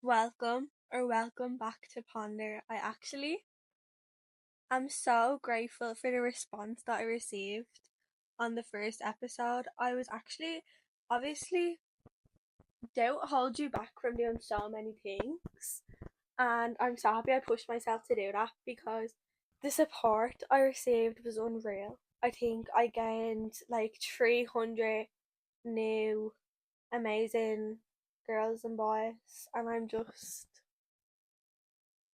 Welcome back to Ponder. I actually am so grateful for the response that I received on the first episode. I was actually, obviously, don't hold you back from doing so many things, and I'm so happy I pushed myself to do that because the support I received was unreal. I think I gained like 300 new amazing girls and boys, and I'm just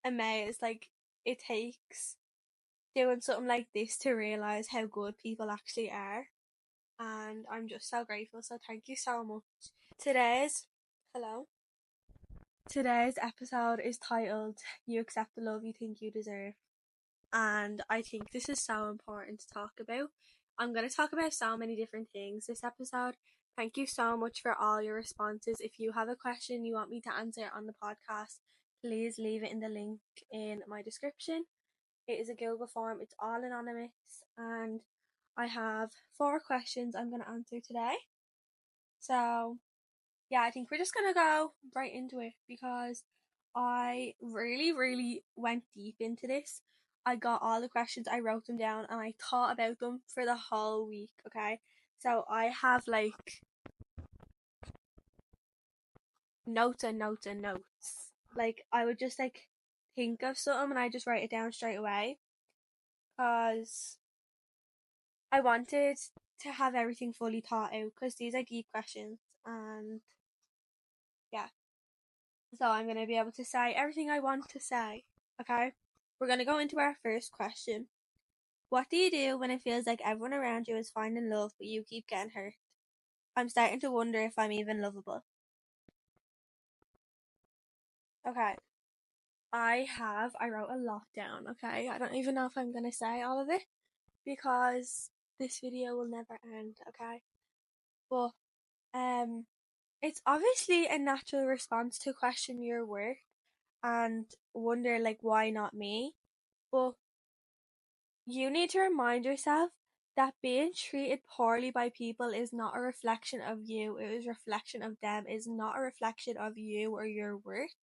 amazed. Like, it takes doing something like this to realize how good people actually are, and I'm just so grateful. So thank you so much. Today's hello. Today's episode is titled "You Accept the Love You Think You Deserve," and I think this is so important to talk about. I'm going to talk about so many different things this episode. Thank you so much for all your responses. If you have a question you want me to answer on the podcast, please leave it in the link in my description. It is a Google form, it's all anonymous, and I have 4 questions I'm going to answer today. So, yeah, I think we're just going to go right into it because I really went deep into this. I got all the questions, I wrote them down, and I thought about them for the whole week, okay? So, I have like notes and notes and notes. Like, I would just like think of something and I just write it down straight away because I wanted to have everything fully thought out because these are deep questions, and yeah, so I'm going to be able to say everything I want to say. Okay, we're going to go into our first question. What do you do when it feels like everyone around you is finding love but you keep getting hurt? I'm starting to wonder if I'm even lovable. Okay, I wrote a lot down. Okay, I don't even know if I'm going to say all of it because this video will never end. Okay, but it's obviously a natural response to question your worth and wonder, like, why not me? But you need to remind yourself that being treated poorly by people is not a reflection of you, it is a reflection of them, it is not a reflection of you or your worth.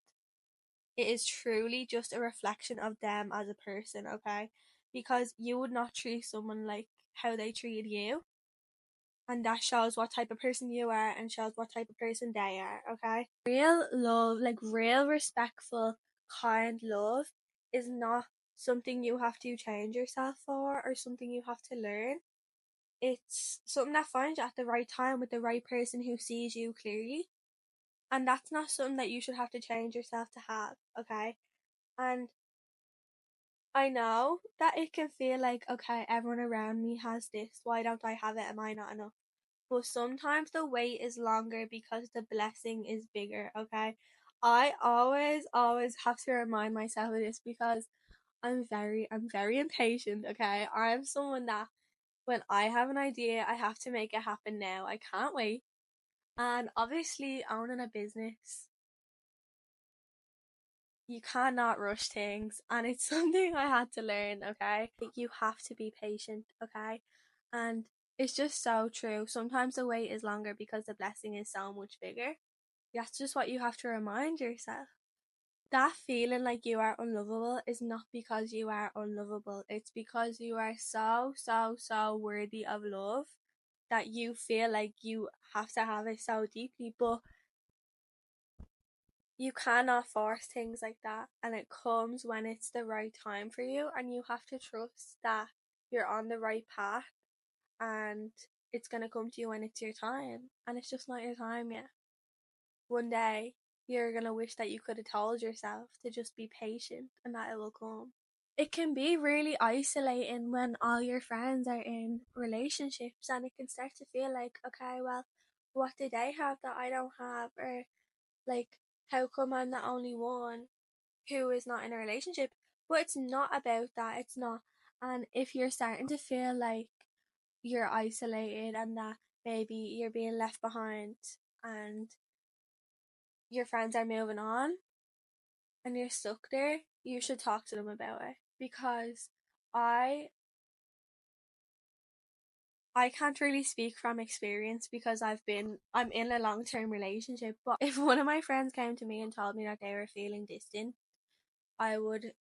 It is truly just a reflection of them as a person, okay? Because you would not treat someone like how they treated you, and that shows what type of person you are and shows what type of person they are, okay? Real love, like real respectful, kind love, is not something you have to change yourself for or something you have to learn. It's something that finds you at the right time with the right person who sees you clearly. And that's not something that you should have to change yourself to have, okay? And I know that it can feel like, okay, everyone around me has this, why don't I have it? Am I not enough? But sometimes the wait is longer because the blessing is bigger, okay? I always have to remind myself of this because I'm very impatient, okay? I'm someone that when I have an idea, I have to make it happen now. I can't wait. And obviously, owning a business, you cannot rush things, and it's something I had to learn, okay? You have to be patient, okay? And it's just so true. Sometimes the wait is longer because the blessing is so much bigger. That's just what you have to remind yourself. That feeling like you are unlovable is not because you are unlovable. It's because you are so worthy of love that you feel like you have to have it so deeply. But you cannot force things like that, and it comes when it's the right time for you, and you have to trust that you're on the right path, and it's going to come to you when it's your time, and it's just not your time yet. One day you're going to wish that you could have told yourself to just be patient and that it will come. It can be really isolating when all your friends are in relationships, and it can start to feel like, okay, well, what do they have that I don't have? Or like, how come I'm the only one who is not in a relationship? But it's not about that. It's not. And if you're starting to feel like you're isolated and that maybe you're being left behind and your friends are moving on and you're stuck there, you should talk to them about it. Because I I can't really speak from experience because I'm in a long-term relationship, but if one of my friends came to me and told me that they were feeling distant, I would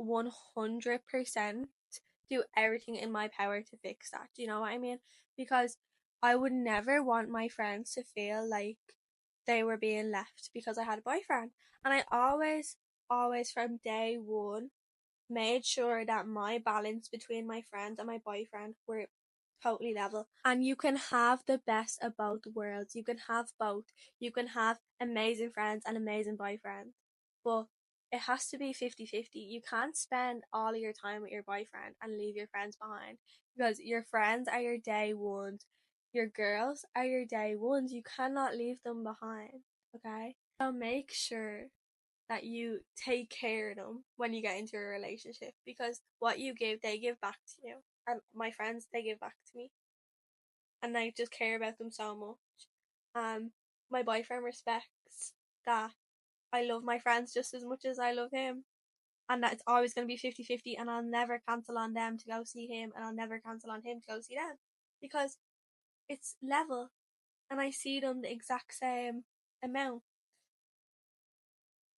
100% do everything in my power to fix that. Do you know what I mean? Because I would never want my friends to feel like they were being left because I had a boyfriend. And I always from day one made sure that my balance between my friends and my boyfriend were totally level. And you can have the best of both worlds. You can have both. You can have amazing friends and amazing boyfriends. But it has to be 50-50. You can't spend all of your time with your boyfriend and leave your friends behind, because your friends are your day ones. Your girls are your day ones. You cannot leave them behind. Okay? So make sure that you take care of them when you get into a relationship, because what you give, they give back to you. And my friends, they give back to me. And I just care about them so much. My boyfriend respects that I love my friends just as much as I love him. And that it's always going to be 50-50, and I'll never cancel on them to go see him, and I'll never cancel on him to go see them. Because it's level, and I see them the exact same amount,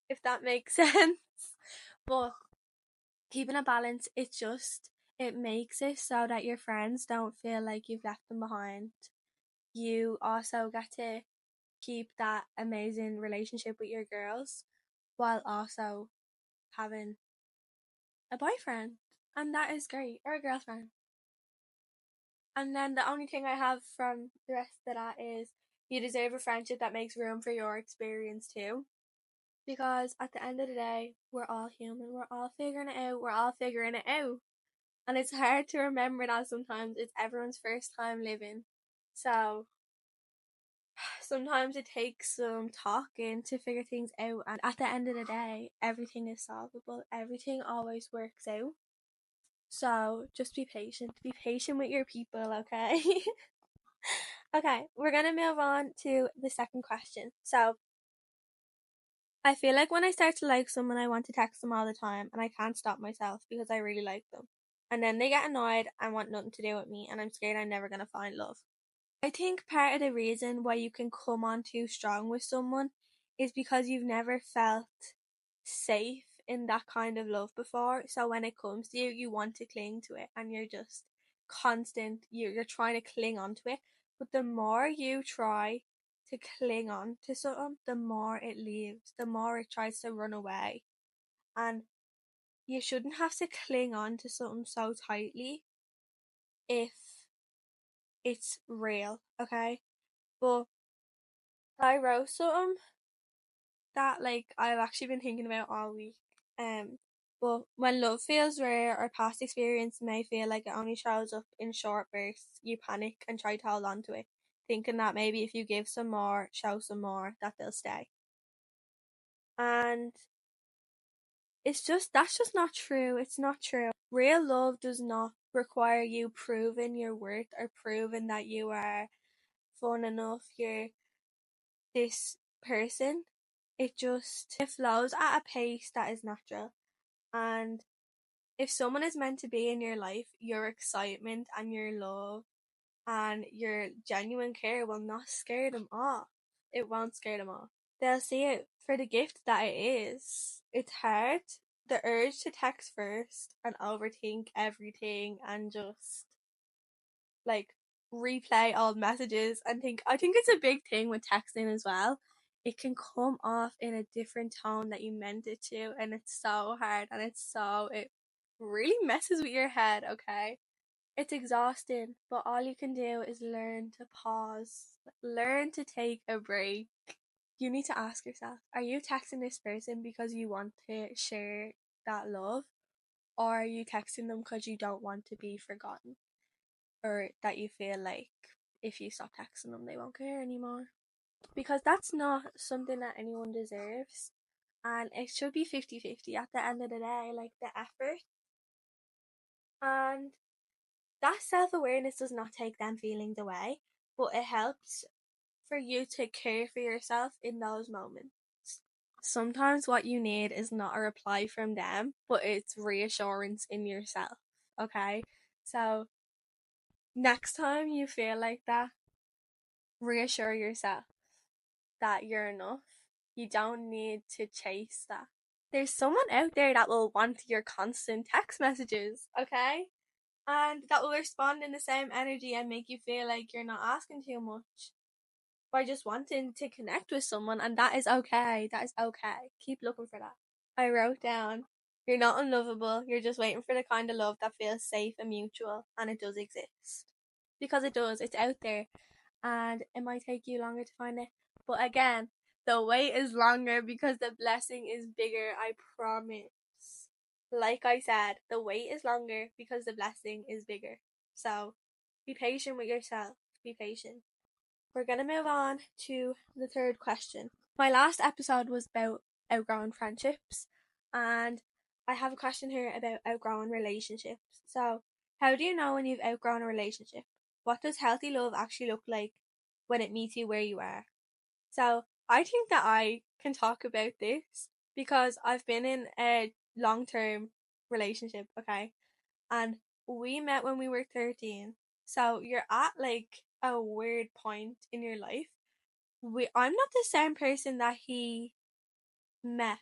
if that makes sense. But keeping a balance, it makes it so that your friends don't feel like you've left them behind. You also get to keep that amazing relationship with your girls while also having a boyfriend, and that is great, or a girlfriend. And then the only thing I have from the rest of that is, you deserve a friendship that makes room for your experience too. Because at the end of the day, we're all human. We're all figuring it out. We're all figuring it out. And it's hard to remember that sometimes. It's everyone's first time living. So sometimes it takes some talking to figure things out. And at the end of the day, everything is solvable. Everything always works out. So just be patient. Be patient with your people, okay? Okay, we're gonna move on to the second question. So I feel like when I start to like someone, I want to text them all the time, and I can't stop myself because I really like them. And then they get annoyed and want nothing to do with me, and I'm scared I'm never gonna find love. I think part of the reason why you can come on too strong with someone is because you've never felt safe in that kind of love before. So when it comes to you, you want to cling to it, and you're just constant, you're trying to cling onto it. But the more you try to cling on to something, the more it leaves, the more it tries to run away. And you shouldn't have to cling on to something so tightly if it's real, okay? But I wrote something that I've actually been thinking about all week. Um but when love feels rare, or past experience may feel like it only shows up in short bursts, you panic and try to hold on to it, thinking that maybe if you give some more, show some more, that they'll stay. And that's just not true. It's not true. Real love does not require you proving your worth, or proving that you are fun enough, you're this person. It flows at a pace that is natural. And if someone is meant to be in your life, your excitement and your love and your genuine care will not scare them off. It won't scare them off. They'll see it for the gift that it is. It's hard. The urge to text first and overthink everything, and just like replay old messages and think, I think it's a big thing with texting as well. It can come off in a different tone that you meant it to, and it's so hard, and it really messes with your head, okay? It's exhausting, but all you can do is learn to pause, learn to take a break. You need to ask yourself, are you texting this person because you want to share that love? Or are you texting them because you don't want to be forgotten? Or that you feel like if you stop texting them, they won't care anymore? Because that's not something that anyone deserves. And it should be 50-50 at the end of the day, like the effort. And that self-awareness does not take them feelings away, but it helps for you to care for yourself in those moments. Sometimes what you need is not a reply from them, but it's reassurance in yourself, okay? So Next time you feel like that, reassure yourself that you're enough. You don't need to chase that. There's someone out there that will want your constant text messages, okay? And that will respond in the same energy and make you feel like you're not asking too much by just wanting to connect with someone, and that is okay. That is okay. Keep looking for that. I wrote down, you're not unlovable, you're just waiting for the kind of love that feels safe and mutual, and it does exist. Because it does, it's out there, and it might take you longer to find it. But again, the wait is longer because the blessing is bigger, I promise. Like I said, the wait is longer because the blessing is bigger. So be patient with yourself. Be patient. We're going to move on to the third question. My last episode was about outgrown friendships, and I have a question here about outgrown relationships. So, how do you know when you've outgrown a relationship? What does healthy love actually look like when it meets you where you are? So, I think that I can talk about this because I've been in a long term relationship, okay? And we met when we were 13. So you're at like a weird point in your life. I'm not the same person that he met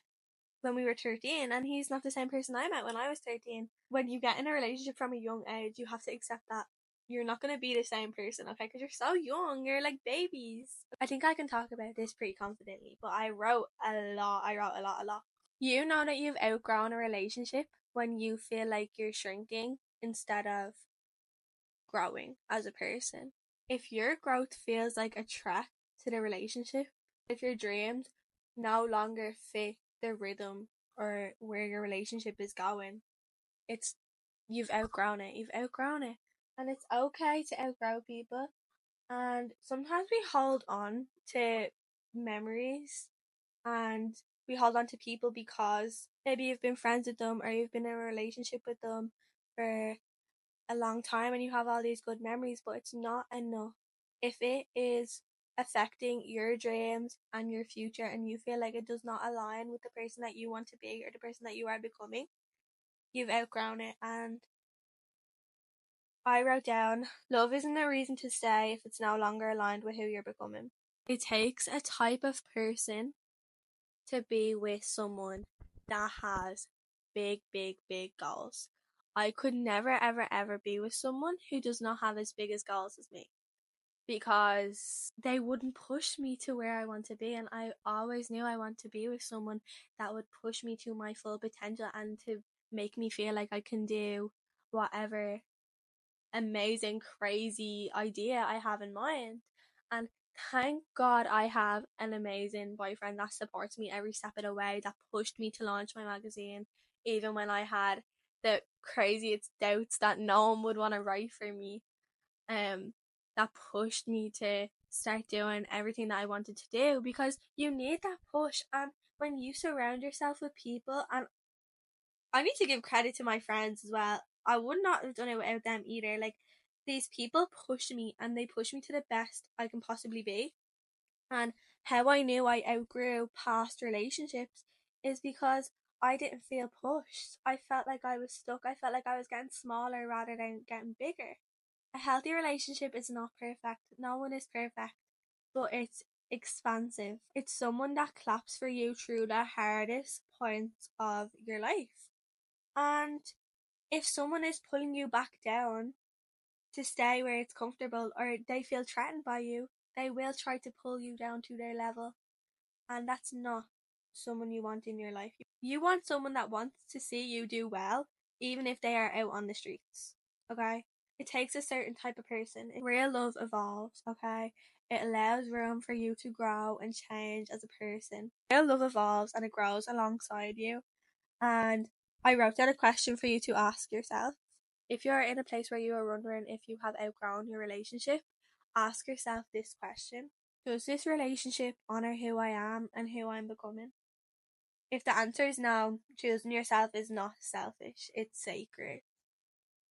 when we were 13, and he's not the same person I met when I was 13. When you get in a relationship from a young age, you have to accept that you're not going to be the same person, okay? Because you're so young, you're like babies. I think I can talk about this pretty confidently, but I wrote a lot. A lot. You know that you've outgrown a relationship when you feel like you're shrinking instead of growing as a person. If your growth feels like a threat to the relationship, if your dreams no longer fit the rhythm or where your relationship is going, it's you've outgrown it. You've outgrown it. And it's okay to outgrow people. And sometimes we hold on to memories, and we hold on to people because maybe you've been friends with them or you've been in a relationship with them for a long time and you have all these good memories, but it's not enough. If it is affecting your dreams and your future and you feel like it does not align with the person that you want to be or the person that you are becoming, you've outgrown it. And I wrote down, love isn't a reason to stay if it's no longer aligned with who you're becoming. It takes a type of person to be with someone that has big goals. I could never, ever be with someone who does not have as big as goals as me, because they wouldn't push me to where I want to be. And I always knew I want to be with someone that would push me to my full potential and to make me feel like I can do whatever amazing, crazy idea I have in mind. And thank God I have an amazing boyfriend that supports me every step of the way, that pushed me to launch my magazine, even when I had the craziest doubts that no one would want to write for me. That pushed me to start doing everything that I wanted to do, because you need that push. And when you surround yourself with people, and I need to give credit to my friends as well. I would not have done it without them either. Like, these people push me and they push me to the best I can possibly be. And how I knew I outgrew past relationships is because I didn't feel pushed. I felt like I was stuck. I felt like I was getting smaller rather than getting bigger. A healthy relationship is not perfect. No one is perfect. But it's expansive. It's someone that claps for you through the hardest points of your life. And if someone is pulling you back down to stay where it's comfortable, or they feel threatened by you, they will try to pull you down to their level. And that's not someone you want in your life. You want someone that wants to see you do well, even if they are out on the streets. Okay? It takes a certain type of person. Real love evolves, okay? It allows room for you to grow and change as a person. Real love evolves and it grows alongside you. And I wrote down a question for you to ask yourself. If you're in a place where you are wondering if you have outgrown your relationship, ask yourself this question. Does this relationship honor who I am and who I'm becoming? If the answer is no, choosing yourself is not selfish, it's sacred.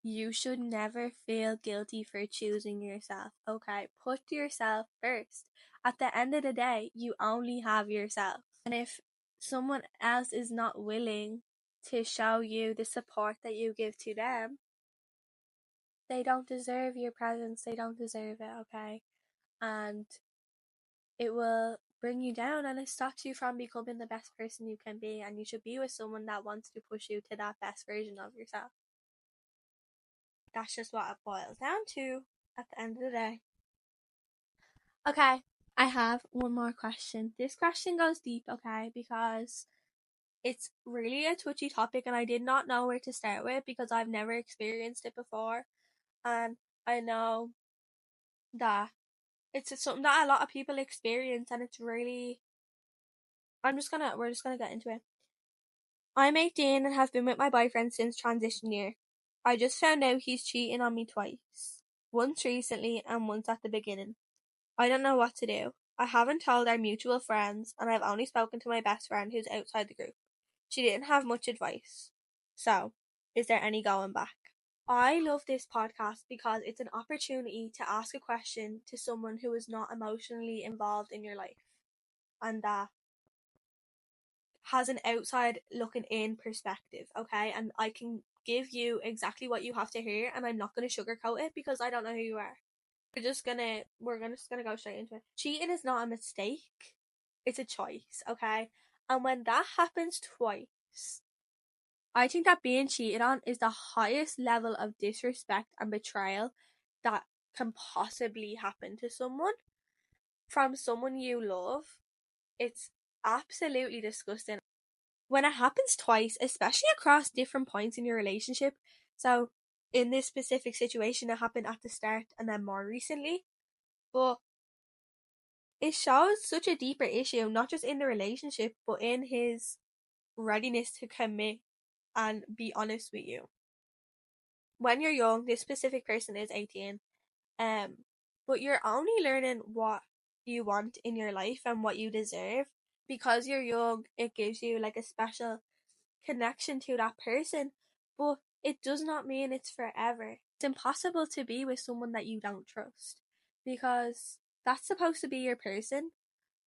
You should never feel guilty for choosing yourself, okay? Put yourself first. At the end of the day, you only have yourself. And if someone else is not willing to show you the support that you give to them, They don't deserve your presence, they don't deserve it, okay? And it will bring you down and it stops you from becoming the best person you can be, and you should be with someone that wants to push you to that best version of yourself. That's just what it boils down to at the end of the day. Okay, I have one more question. This question goes deep, okay, because it's really a touchy topic and I did not know where to start with because I've never experienced it before. And I know that it's something that a lot of people experience, and it's really, we're just gonna get into it. I'm 18 and have been with my boyfriend since transition year. I just found out he's cheating on me twice. Once recently and once at the beginning. I don't know what to do. I haven't told our mutual friends and I've only spoken to my best friend who's outside the group. She didn't have much advice. So, is there any going back? I love this podcast because it's an opportunity to ask a question to someone who is not emotionally involved in your life and that has an outside looking in perspective, okay? And I can give you exactly what you have to hear, and I'm not going to sugarcoat it because I don't know who you are. We're just gonna go straight into it. Cheating is not a mistake, it's a choice, okay? And when that happens twice, I think that being cheated on is the highest level of disrespect and betrayal that can possibly happen to someone from someone you love. It's absolutely disgusting when it happens twice, especially across different points in your relationship. So in this specific situation, it happened at the start and then more recently, but it shows such a deeper issue, not just in the relationship, but in his readiness to commit and be honest with you. When you're young, this specific person is 18, but you're only learning what you want in your life and what you deserve. Because you're young, it gives you like a special connection to that person, but it does not mean it's forever. It's impossible to be with someone that you don't trust because that's supposed to be your person,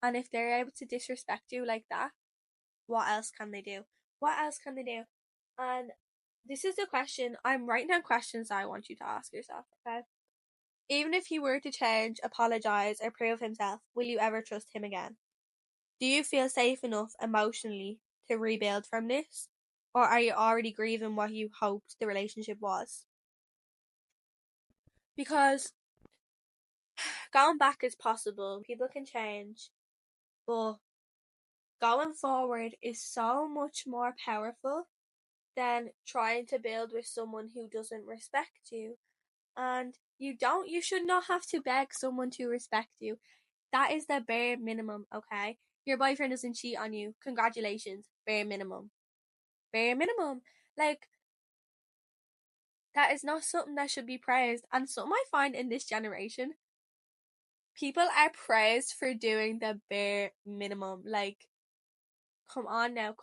and if they're able to disrespect you like that, what else can they do? What else can they do? And this is the question. I'm writing down questions that I want you to ask yourself, okay? Even if he were to change, apologize, or prove himself, will you ever trust him again? Do you feel safe enough emotionally to rebuild from this? Or are you already grieving what you hoped the relationship was? Because going back is possible, people can change, but going forward is so much more powerful than trying to build with someone who doesn't respect you. And you should not have to beg someone to respect you. That is the bare minimum, okay? Your boyfriend doesn't cheat on you. Congratulations. Bare minimum. Bare minimum. Like, that is not something that should be praised. And something I find in this generation, people are praised for doing the bare minimum. Like, come on now,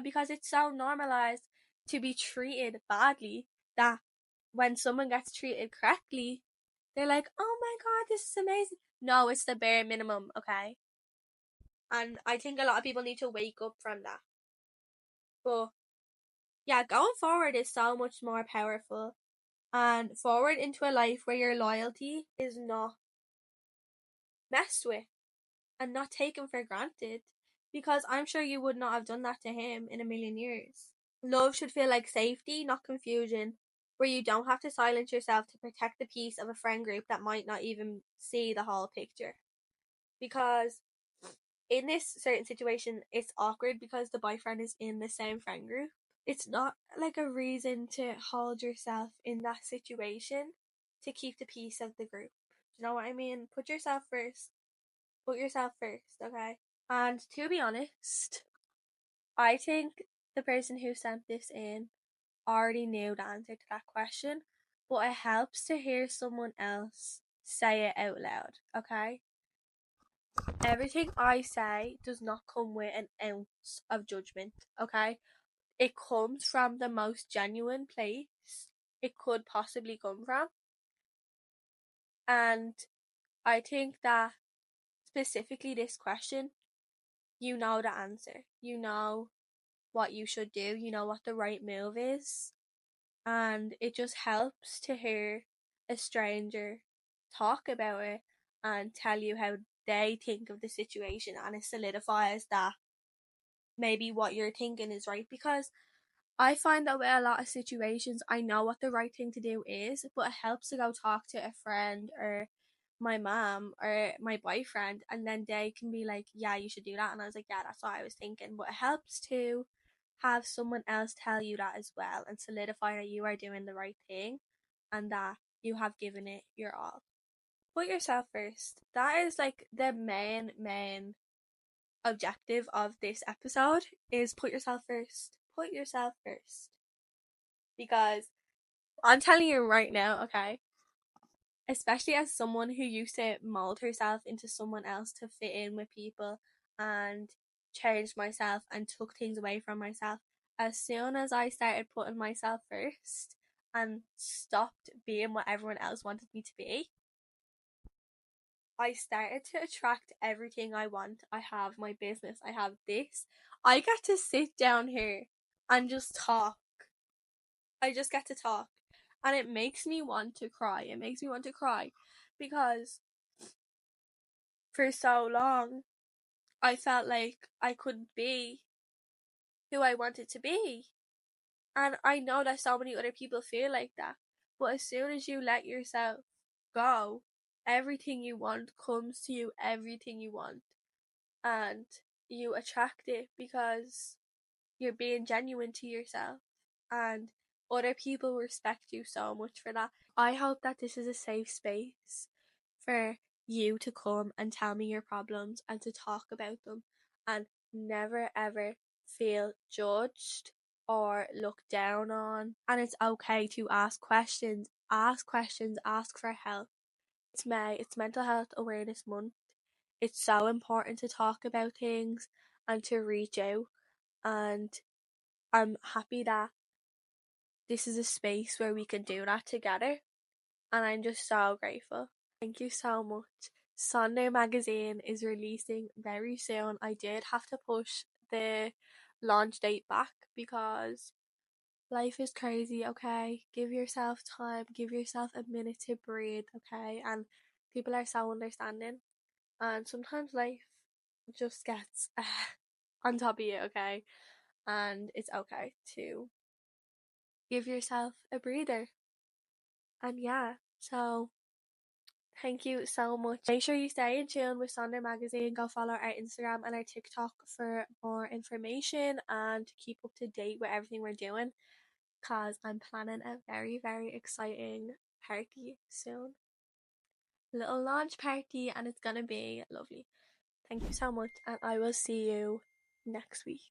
because it's so normalized to be treated badly that when someone gets treated correctly, they're like, oh my god, this is amazing. No, it's the bare minimum, okay? And I think a lot of people need to wake up from that. But yeah, going forward is so much more powerful, and forward into a life where your loyalty is not messed with and not taken for granted, because I'm sure you would not have done that to him in a million years. Love should feel like safety, not confusion, where you don't have to silence yourself to protect the peace of a friend group that might not even see the whole picture. Because in this certain situation, it's awkward because the boyfriend is in the same friend group. It's not like a reason to hold yourself in that situation to keep the peace of the group. Do you know what I mean? Put yourself first. Put yourself first, okay? And to be honest, I think the person who sent this in already knew the answer to that question, but it helps to hear someone else say it out loud, okay? Everything I say does not come with an ounce of judgment, okay? It comes from the most genuine place it could possibly come from. And I think that specifically this question, you know the answer. You know what you should do. You know what the right move is. And it just helps to hear a stranger talk about it and tell you how they think of the situation, and it solidifies that maybe what you're thinking is right. Because I find that with a lot of situations, I know what the right thing to do is, but it helps to go talk to a friend or my mom or my boyfriend, and then they can be like, yeah, you should do that. And I was like, yeah, that's what I was thinking. But it helps to have someone else tell you that as well and solidify that you are doing the right thing and that you have given it your all. Put yourself first. That is like the main objective of this episode, is put yourself first. Put yourself first. Because I'm telling you right now, okay, especially as someone who used to mold herself into someone else to fit in with people and changed myself and took things away from myself, as soon as I started putting myself first and stopped being what everyone else wanted me to be, I started to attract everything I want. I have my business, I have this. I get to sit down here and just talk. I just get to talk. And it makes me want to cry. It makes me want to cry because for so long I felt like I couldn't be who I wanted to be. And I know that so many other people feel like that. But as soon as you let yourself go, everything you want comes to you, everything you want. And you attract it because you're being genuine to yourself. And other people respect you so much for that. I hope that this is a safe space for you to come and tell me your problems and to talk about them, and never ever feel judged or looked down on. And it's okay to ask questions. Ask questions, ask for help. It's May, it's Mental Health Awareness Month. It's so important to talk about things and to reach out, and I'm happy that this is a space where we can do that together, and I'm just so grateful. Thank you so much. Sonder magazine is releasing very soon. I did have to push the launch date back because life is crazy, okay? Give yourself time, give yourself a minute to breathe, okay? And people are so understanding. And sometimes life just gets on top of you, okay? And it's okay to give yourself a breather. And yeah, so thank you so much. Make sure you stay in tune with Sonder magazine. Go follow our Instagram and our TikTok for more information and to keep up to date with everything we're doing, because I'm planning a very exciting party soon. Little launch party, and it's gonna be lovely. Thank you so much, and I will see you next week.